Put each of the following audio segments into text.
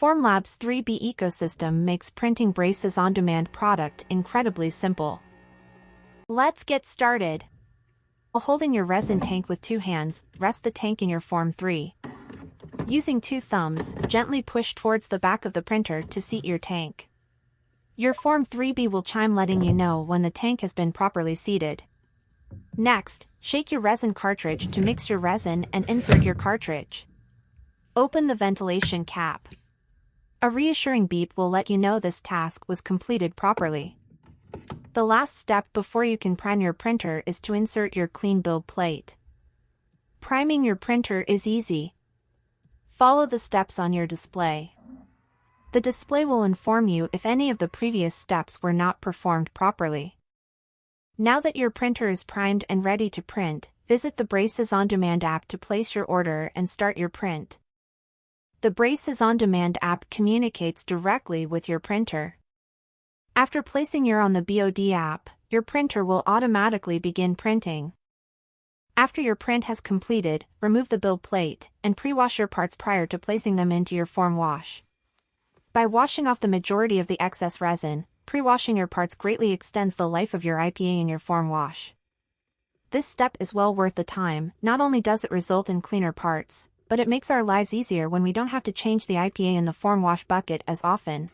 Formlabs 3B ecosystem makes printing braces on-demand product incredibly simple. Let's get started. While holding your resin tank with 2 hands, rest the tank in your Form 3. Using 2 thumbs, gently push towards the back of the printer to seat your tank. Your Form 3B will chime letting you know when the tank has been properly seated. Next, shake your resin cartridge to mix your resin and insert your cartridge. Open the ventilation cap. A reassuring beep will let you know this task was completed properly. The last step before you can prime your printer is to insert your clean build plate. Priming your printer is easy. Follow the steps on your display. The display will inform you if any of the previous steps were not performed properly. Now that your printer is primed and ready to print, visit the Braces On Demand app to place your order and start your print. The Braces On Demand app communicates directly with your printer. After placing your on the BOD app, your printer will automatically begin printing. After your print has completed, remove the build plate and pre-wash your parts prior to placing them into your form wash. By washing off the majority of the excess resin, pre-washing your parts greatly extends the life of your IPA in your form wash. This step is well worth the time. Not only does it result in cleaner parts, but it makes our lives easier when we don't have to change the IPA in the form wash bucket as often.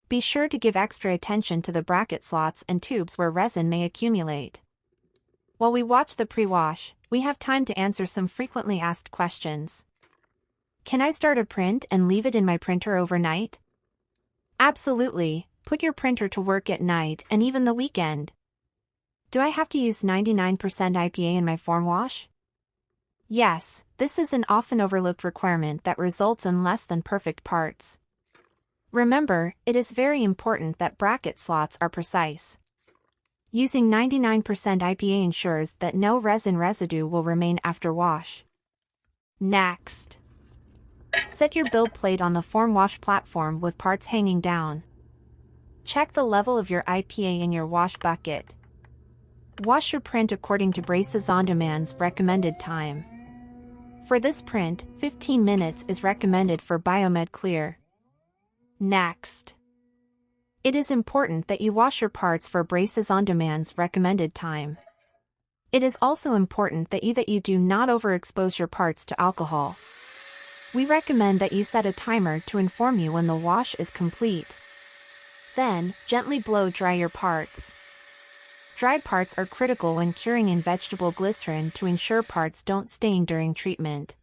Be sure to give extra attention to the bracket slots and tubes where resin may accumulate. While we watch the pre-wash, we have time to answer some frequently asked questions. Can I start a print and leave it in my printer overnight? Absolutely, put your printer to work at night and even the weekend. Do I have to use 99% IPA in my form wash? Yes, this is an often overlooked requirement that results in less than perfect parts. Remember, it is very important that bracket slots are precise. Using 99% IPA ensures that no resin residue will remain after wash. Next, set your build plate on the form wash platform with parts hanging down. Check the level of your IPA in your wash bucket. Wash your print according to Braces On Demand's recommended time. For this print, 15 minutes is recommended for Biomed Clear. Next, it is important that you wash your parts for Braces On Demand's recommended time. It is also important that you do not overexpose your parts to alcohol. We recommend that you set a timer to inform you when the wash is complete. Then, gently blow dry your parts. Dried parts are critical when curing in vegetable glycerin to ensure parts don't stain during treatment.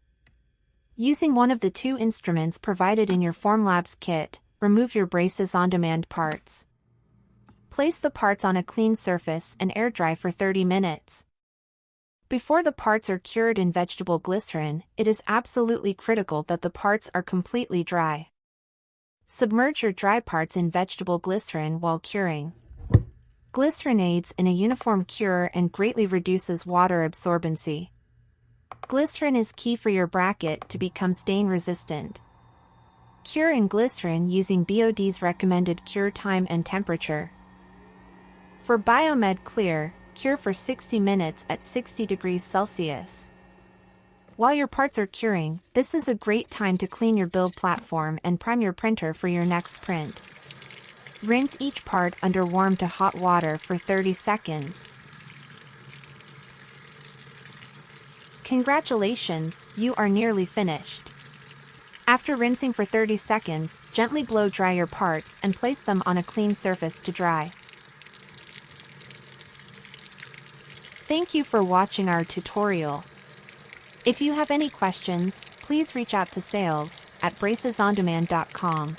Using one of the 2 instruments provided in your Formlabs kit, remove your Braces On Demand parts. Place the parts on a clean surface and air dry for 30 minutes. Before the parts are cured in vegetable glycerin, it is absolutely critical that the parts are completely dry. Submerge your dry parts in vegetable glycerin while curing. Glycerin aids in a uniform cure and greatly reduces water absorbency. Glycerin is key for your bracket to become stain resistant. Cure in glycerin using BOD's recommended cure time and temperature. For Biomed Clear, cure for 60 minutes at 60 degrees Celsius. While your parts are curing, this is a great time to clean your build platform and prime your printer for your next print. Rinse each part under warm to hot water for 30 seconds. Congratulations, you are nearly finished. After rinsing for 30 seconds, gently blow dry your parts and place them on a clean surface to dry. Thank you for watching our tutorial. If you have any questions, please reach out to sales@bracesondemand.com.